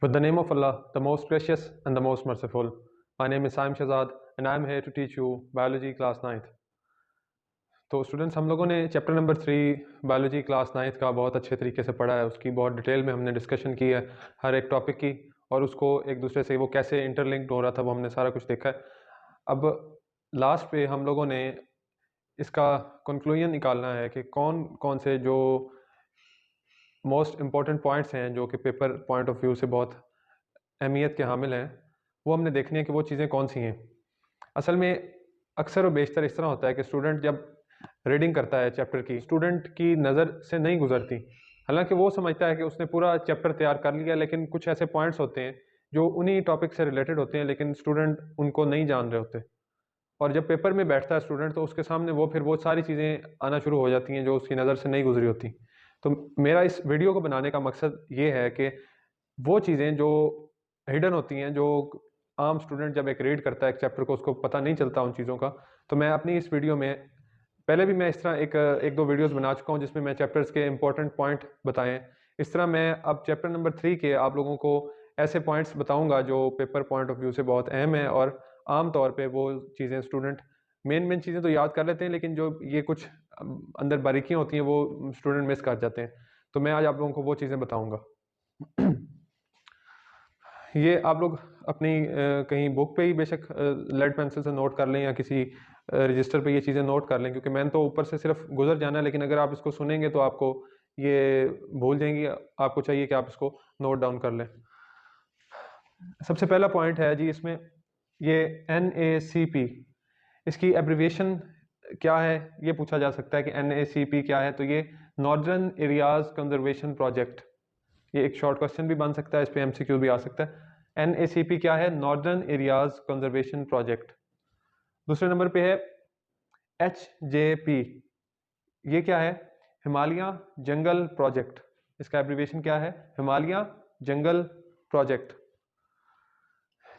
With the name of Allah, the most gracious and the most merciful. My name is Saim Shahzad and I am here to teach you Biology class 9th. तो students हम लोगों ने chapter number 3 biology class 9th का बहुत अच्छे तरीके से पढ़ा है। उसकी बहुत डिटेल में हमने डिस्कशन की है हर एक टॉपिक की, और उसको एक दूसरे से वो कैसे इंटरलिंक्ड हो रहा था वो हमने सारा कुछ देखा है। अब लास्ट पे हम लोगों ने इसका कंक्लूजन निकालना है कि कौन कौन से जो मोस्ट इम्पॉर्टेंट पॉइंट्स हैं जो कि पेपर पॉइंट ऑफ व्यू से बहुत अहमियत के हामिल हैं, वो हमने देखनी है कि वो चीज़ें कौन सी हैं। असल में अक्सर व बेशतर इस तरह होता है कि स्टूडेंट जब रीडिंग करता है चैप्टर की, स्टूडेंट की नज़र से नहीं गुजरती। हालांकि वो समझता है कि उसने पूरा चैप्टर तैयार कर लिया, लेकिन कुछ ऐसे पॉइंट्स होते हैं जो उन्हीं टॉपिक से रिलेटेड होते हैं, लेकिन स्टूडेंट उनको नहीं जान रहे होते। और जब पेपर में बैठता है स्टूडेंट तो उसके सामने वो सारी चीज़ें आना शुरू हो जाती हैं जो उसकी नज़र से नहीं गुजरी होती। तो मेरा इस वीडियो को बनाने का मकसद ये है कि वो चीज़ें जो हिडन होती हैं, जो आम स्टूडेंट जब एक रीड करता है एक चैप्टर को, उसको पता नहीं चलता उन चीज़ों का, तो मैं अपनी इस वीडियो में, पहले भी मैं इस तरह एक दो वीडियोस बना चुका हूं जिसमें मैं चैप्टर्स के इंपॉर्टेंट पॉइंट बताएं। इस तरह मैं अब चैप्टर नंबर 3 के आप लोगों को ऐसे पॉइंट्स बताऊंगा जो पेपर पॉइंट ऑफ व्यू से बहुत अहम है, और आम तौर पे वो चीज़ें स्टूडेंट मेन चीज़ें तो याद कर लेते हैं, लेकिन जो ये कुछ अंदर बारीकियाँ होती हैं वो स्टूडेंट मिस कर जाते हैं। तो मैं आज आप लोगों को वो चीज़ें बताऊँगा। ये आप लोग अपनी कहीं बुक पे ही बेशक लेड पेंसिल से नोट कर लें या किसी रजिस्टर पे ये चीज़ें नोट कर लें, क्योंकि मैंने तो ऊपर से सिर्फ गुजर जाना है, लेकिन अगर आप इसको सुनेंगे तो आपको ये भूल जाएंगी। आपको चाहिए कि आप इसको नोट डाउन कर लें। सबसे पहला पॉइंट है जी इसमें, ये NACP, इसकी एब्रिविएशन क्या है ये पूछा जा सकता है कि NACP क्या है। तो ये नॉर्दर्न एरियाज कंजर्वेशन प्रोजेक्ट, ये एक शॉर्ट क्वेश्चन भी बन सकता है, इस पे MCQ भी आ सकता है। NACP क्या है? Northern areas conservation project. दूसरे नंबर पे है HJP, ये क्या है? हिमालय जंगल प्रोजेक्ट। इसका एब्रिविएशन क्या है? हिमालय जंगल प्रोजेक्ट।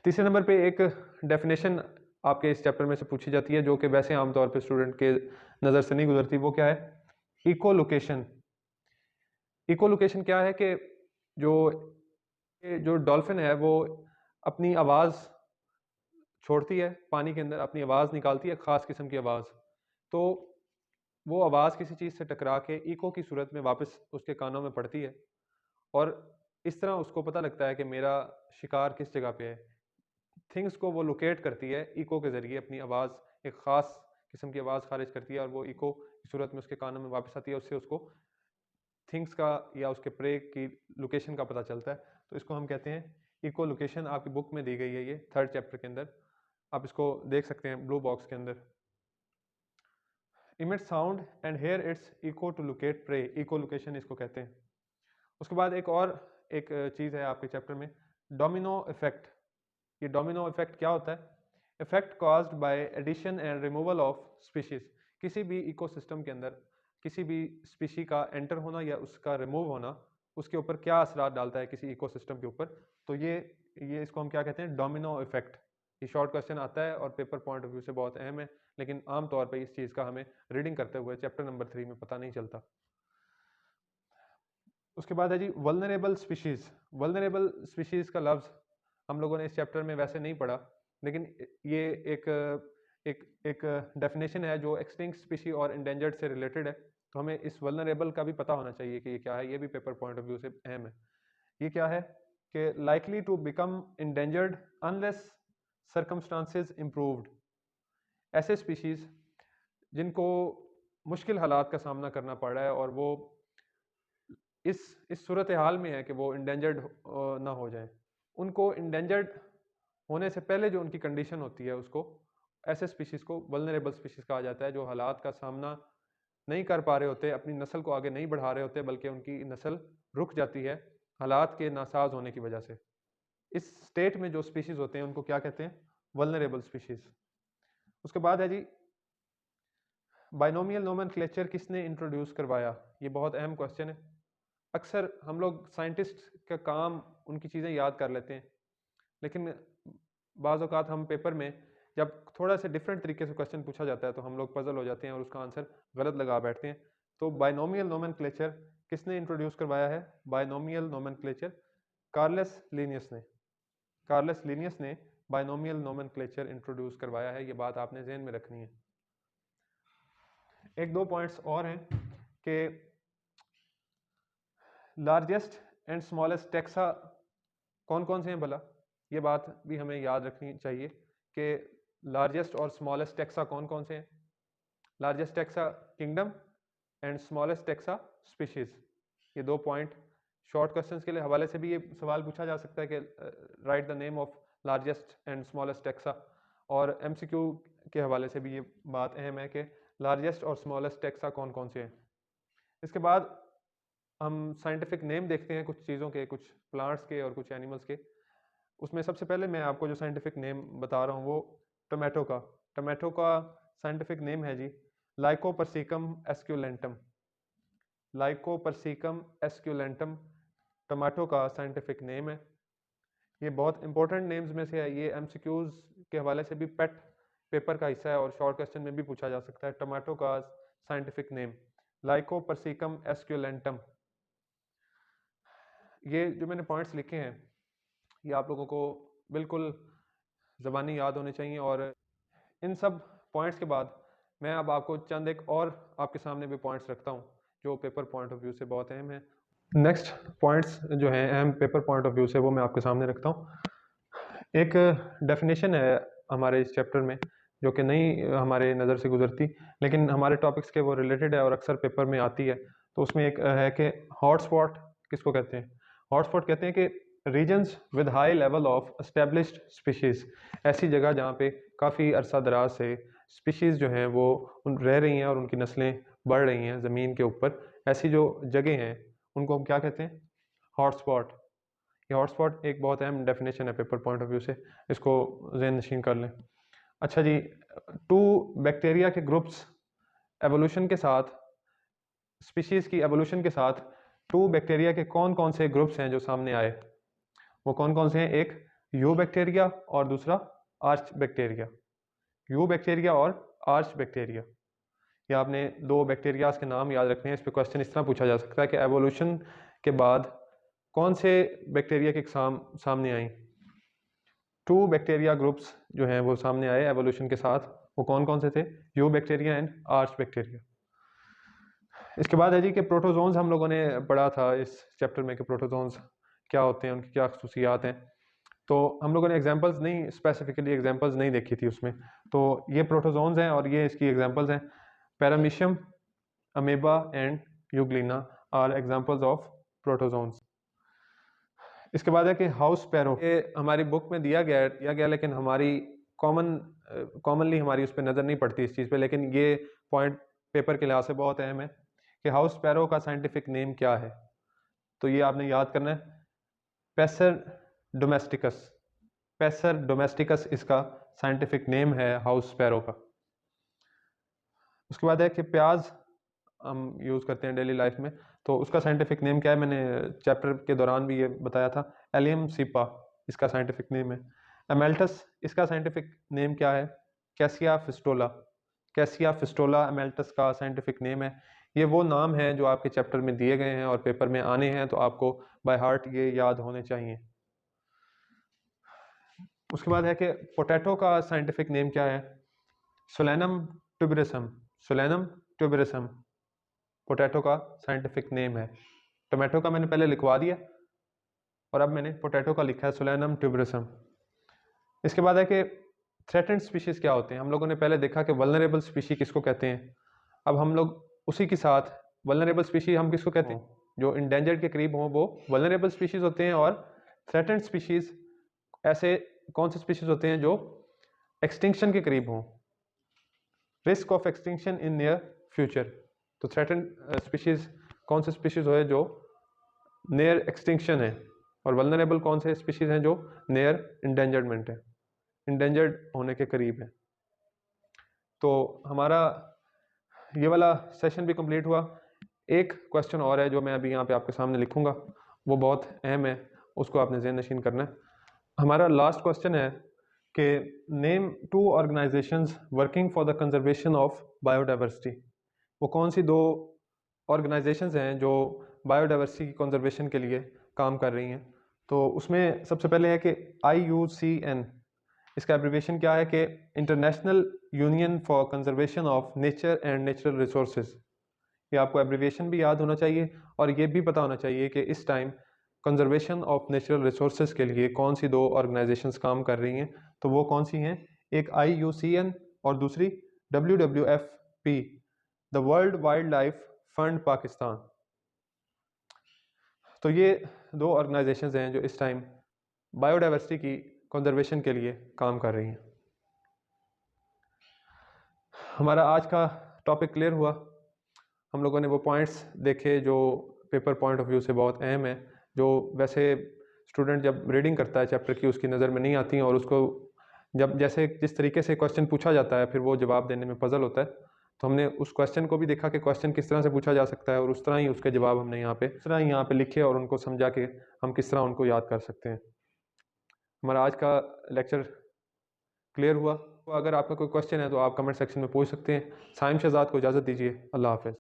तीसरे नंबर पे एक डेफिनेशन आपके इस चैप्टर में से पूछी जाती है जो कि वैसे आमतौर पे स्टूडेंट के नज़र से नहीं गुजरती। वो क्या है? Eco location. इको लोकेशन क्या है कि जो डॉल्फिन है वो अपनी आवाज़ छोड़ती है पानी के अंदर, अपनी आवाज़ निकालती है, ख़ास किस्म की आवाज़। तो वो आवाज़ किसी चीज़ से टकरा के इको की सूरत में वापस उसके कानों में पड़ती है, और इस तरह उसको पता लगता है कि मेरा शिकार किस जगह पे है। थिंग्स को वो लोकेट करती है इको के ज़रिए, अपनी आवाज़, एक ख़ास किस्म की आवाज़ खारिज करती है, और वो इको की सूरत में उसके कानों में वापस आती है। उससे उसको थिंग्स का या उसके प्रे की लोकेशन का पता चलता है। तो इसको हम कहते हैं इको लोकेशन। आपकी बुक में दी गई है ये 3rd चैप्टर के अंदर, आप इसको देख सकते हैं ब्लू बॉक्स के अंदर। Emit sound and hear its echo to locate prey, echolocation इसको कहते हैं। उसके बाद एक चीज़ है आपके चैप्टर में, डोमिनो इफेक्ट। ये डोमिनो इफेक्ट क्या होता है? Effect caused by addition and removal of species. किसी भी इकोसिस्टम के अंदर किसी भी स्पीशी का एंटर होना या उसका रिमूव होना, उसके ऊपर क्या असरात डालता है किसी इकोसिस्टम के ऊपर। तो ये इसको हम क्या कहते हैं? Domino effect. ये शॉर्ट क्वेश्चन आता है और पेपर पॉइंट ऑफ व्यू से बहुत अहम है, लेकिन आमतौर पर इस चीज़ का हमें रीडिंग करते हुए चैप्टर नंबर 3 में पता नहीं चलता। उसके बाद है जी वल्नरेबल स्पीशीज़। वल्नरेबल स्पीशीज़ का लफ्ज़ हम लोगों ने इस चैप्टर में वैसे नहीं पढ़ा, लेकिन ये एक एक एक डेफिनेशन है जो एक्सटिंक्ट स्पीशी और इंडेंजर्ड से रिलेटेड है। तो हमें इस वल्नरेबल का भी पता होना चाहिए कि ये क्या है। ये भी पेपर पॉइंट ऑफ व्यू से अहम है। ये क्या है कि likely to become endangered unless circumstances improved. ऐसे स्पीशीज़ जिनको मुश्किल हालात का सामना करना पड़ रहा है और वो इस सूरत हाल में है कि वो इंडेंजर्ड ना हो जाए, उनको इंडेंजर्ड होने से पहले जो उनकी कंडीशन होती है, उसको ऐसे स्पीशीज़ को वल्नरेबल स्पीशीज़ कहा जाता है, जो हालात का सामना नहीं कर पा रहे होते, अपनी नस्ल को आगे नहीं बढ़ा रहे होते, बल्कि उनकी नस्ल रुक जाती है हालात के नासाज होने की वजह से। इस स्टेट में जो स्पीशीज़ होते हैं उनको क्या कहते हैं? Vulnerable species. उसके बाद है जी बाइनोमियल नोमेनक्लेचर किसने इंट्रोड्यूस करवाया? ये बहुत अहम क्वेश्चन है। अक्सर हम लोग साइंटिस्ट का काम उनकी चीज़ें याद कर लेते हैं, लेकिन बाज़ औक़ात हम पेपर में जब थोड़ा सा डिफरेंट तरीके से क्वेश्चन पूछा जाता है तो हम लोग पजल हो जाते हैं और उसका आंसर गलत लगा बैठते हैं। तो बाइनोमियल नोमेनक्लेचर किसने इंट्रोड्यूस करवाया है? बाइनोमियल नोमेनक्लेचर कार्लस लीनियस ने बाइनोमियल नोमेनक्लेचर इंट्रोड्यूस करवाया है। ये बात आपने ज़हन में रखनी है। एक दो पॉइंट्स और हैं कि लार्जेस्ट एंड स्मॉलेस्ट टेक्सा कौन कौन से हैं भला, ये बात भी हमें याद रखनी चाहिए कि लार्जेस्ट और स्मॉलेस्ट टेक्सा कौन कौन से हैं। Largest taxa kingdom and smallest taxa species. ये दो पॉइंट शॉर्ट क्वेश्चंस के लिए हवाले से भी ये सवाल पूछा जा सकता है कि right the name of largest and smallest taxa, और एमसीक्यू के हवाले से भी ये बात अहम है कि लार्जेस्ट और स्मॉलेस्ट टेक्सा कौन कौन से हैं। इसके बाद हम साइंटिफिक नेम देखते हैं कुछ चीज़ों के, कुछ प्लांट्स के और कुछ एनिमल्स के। उसमें सबसे पहले मैं आपको जो साइंटिफिक नेम बता रहा हूँ वो टोमेटो का साइंटिफिक नेम है जी लाइकोपर्सिकम एस्क्यूलेंटम। लाइकोपर्सिकम एस्क्यूलेंटम टमाटो का साइंटिफिक नेम है। ये बहुत इंपॉर्टेंट नेम्स में से है। ये एमसीक्यूज के हवाले से भी पेट पेपर का हिस्सा है और शॉर्ट क्वेश्चन में भी पूछा जा सकता है। टमाटो का साइंटिफिक नेम लाइकोपर्सिकम एस्क्यूलेंटम। ये जो मैंने पॉइंट्स लिखे हैं ये आप लोगों को बिल्कुल ज़बानी याद होने चाहिए। और इन सब पॉइंट्स के बाद मैं अब आपको चंद एक और आपके सामने भी पॉइंट्स रखता हूँ जो पेपर पॉइंट ऑफ व्यू से बहुत अहम है। नेक्स्ट पॉइंट्स जो हैं अहम पेपर पॉइंट ऑफ व्यू से वो मैं आपके सामने रखता हूँ। एक डेफिनेशन है हमारे इस चैप्टर में जो कि नहीं हमारे नज़र से गुजरती, लेकिन हमारे टॉपिक्स के वो रिलेटेड है और अक्सर पेपर में आती है। तो उसमें एक है कि हॉटस्पॉट किसको कहते हैं। हॉटस्पॉट कहते हैं कि regions with high level of established species, ऐसी जगह जहाँ पे काफ़ी अरसा दराज से स्पीशीज़ जो हैं वो रह रही हैं और उनकी नस्लें बढ़ रही हैं ज़मीन के ऊपर। ऐसी जो जगह हैं उनको हम क्या कहते हैं, हॉटस्पॉट। ये हॉटस्पॉट एक बहुत अहम डेफिनेशन है पेपर पॉइंट ऑफ व्यू से, इसको ज़हन नशीन कर लें। अच्छा जी, टू बैक्टीरिया के ग्रुप्स एवोल्यूशन के साथ, स्पीशीज़ की एवोल्यूशन के साथ टू बैक्टीरिया के कौन कौन से ग्रुप्स हैं जो सामने आए, वो कौन कौन से हैं। एक यू बैक्टीरिया और दूसरा आर्च बैक्टीरिया। यू बैक्टीरिया और आर्च बैक्टीरिया, ये आपने दो बैक्टीरियाज के नाम याद रखने हैं। इस पर क्वेश्चन इस तरह पूछा जा सकता है कि एवोल्यूशन के बाद कौन से बैक्टीरिया की सामने आई। टू बैक्टीरिया ग्रुप्स जो हैं वो सामने आए एवोल्यूशन के साथ, वो कौन कौन से थे, you bacteria and arch bacteria. इसके बाद है जी कि प्रोटोजोन्स हम लोगों ने पढ़ा था इस चैप्टर में कि प्रोटोजोन्स क्या होते हैं, उनकी क्या खसूसियात हैं। तो हम लोगों ने एग्जांपल्स नहीं, स्पेसिफिकली एग्जांपल्स नहीं देखी थी उसमें। तो ये प्रोटोजोन्स हैं और ये इसकी एग्जांपल्स हैं। Paramecium, amoeba and euglena are examples of protozoans. इसके बाद है कि हाउस स्पैरो, ये हमारी बुक में दिया गया लेकिन हमारी कॉमनली हमारी उस पर नज़र नहीं पड़ती इस चीज़ पे, लेकिन ये पॉइंट पेपर के लिहाज से बहुत अहम है कि हाउस स्पैरो का साइंटिफिक नेम क्या है। तो ये आपने याद करना है, पैसर डोमेस्टिकस। पैसर डोमेस्टिकस इसका साइंटिफिक नेम है हाउस स्पैरो का। उसके बाद है कि प्याज हम यूज़ करते हैं डेली लाइफ में, तो उसका साइंटिफिक नेम क्या है, मैंने चैप्टर के दौरान भी ये बताया था, एलियम सीपा इसका साइंटिफिक नेम है। एमेल्टस, इसका साइंटिफिक नेम क्या है, कैसिया फिस्टोला। कैसिया फिस्टोला एमेल्टस का साइंटिफिक नेम है। ये वो नाम है जो आपके चैप्टर में दिए गए हैं और पेपर में आने हैं, तो आपको बाय हार्ट ये याद होने चाहिए। उसके बाद है कि पोटैटो का साइंटिफिक नेम क्या है, सोलेनम ट्यूबरसम। सोलेनम ट्यूबरसम पोटैटो का साइंटिफिक नेम है। टोमेटो का मैंने पहले लिखवा दिया और अब मैंने पोटैटो का लिखा है सोलेनम ट्यूबरसम। इसके बाद है कि थ्रेटेंड स्पीशीज़ क्या होते हैं। हम लोगों ने पहले देखा कि वल्नरेबल स्पीशी किसको कहते हैं। अब हम लोग उसी के साथ वल्नरेबल स्पीशी हम किसको कहते हैं, जो इंडेंजर्ड के करीब हों वो वल्नरेबल स्पीशीज़ होते हैं। और थ्रेटेंड स्पीशीज़ ऐसे कौन से स्पीशीज़ होते हैं जो एक्सटिंक्शन के करीब हों, risk of extinction in near future. तो थ्रेटेंड स्पीशीज़ कौन से स्पीशीज़ है जो नियर एक्सटिंक्शन है, और वल्नरेबल कौन से स्पीशीज़ हैं जो नियर इंडेंजरमेंट है, इंडेंजर्ड होने के करीब है। तो हमारा ये वाला सेशन भी कंप्लीट हुआ। एक क्वेश्चन और है जो मैं अभी यहाँ पे आपके सामने लिखूंगा, वो बहुत अहम है, उसको आपने ज़हन नशीन करना है। हमारा लास्ट क्वेश्चन है कि name two organisations working for the conservation of biodiversity. वो कौन सी दो ऑर्गेनाइजेशंस हैं जो बायोडाइवर्सिटी की कंजर्वेशन के लिए काम कर रही हैं। तो उसमें सबसे पहले है कि IUCN, इसका एब्रिविएशन क्या है कि international union for conservation of nature and natural resources. ये आपको एब्रिविएशन भी याद होना चाहिए और ये भी पता होना चाहिए कि इस time conservation of natural resources के लिए कौन सी दो ऑर्गेनाइजेशंस काम कर रही हैं। तो वो कौन सी हैं? एक IUCN और दूसरी WWFP, the world wild life fund Pakistan. तो ये दो ऑर्गेनाइजेशंस हैं जो इस टाइम बायोडाइवर्सिटी की कंजर्वेशन के लिए काम कर रही हैं। हमारा आज का टॉपिक क्लियर हुआ। हम लोगों ने वो पॉइंट्स देखे जो पेपर पॉइंट ऑफ व्यू से बहुत अहम है, जो वैसे स्टूडेंट जब रीडिंग करता है चैप्टर की उसकी नज़र में नहीं आती हैं, और उसको जब जैसे जिस तरीके से क्वेश्चन पूछा जाता है फिर वो जवाब देने में पजल होता है। तो हमने उस क्वेश्चन को भी देखा कि क्वेश्चन किस तरह से पूछा जा सकता है और उस तरह ही उसके जवाब हमने उस तरह ही यहाँ पे लिखे और उनको समझा के हम किस तरह उनको याद कर सकते हैं। हमारा आज का लेक्चर क्लियर हुआ। तो अगर आपका कोई क्वेश्चन है तो आप कमेंट सेक्शन में पूछ सकते हैं। साइम शहजाद को इजाज़त दीजिए। अल्लाह हाफ़िज़।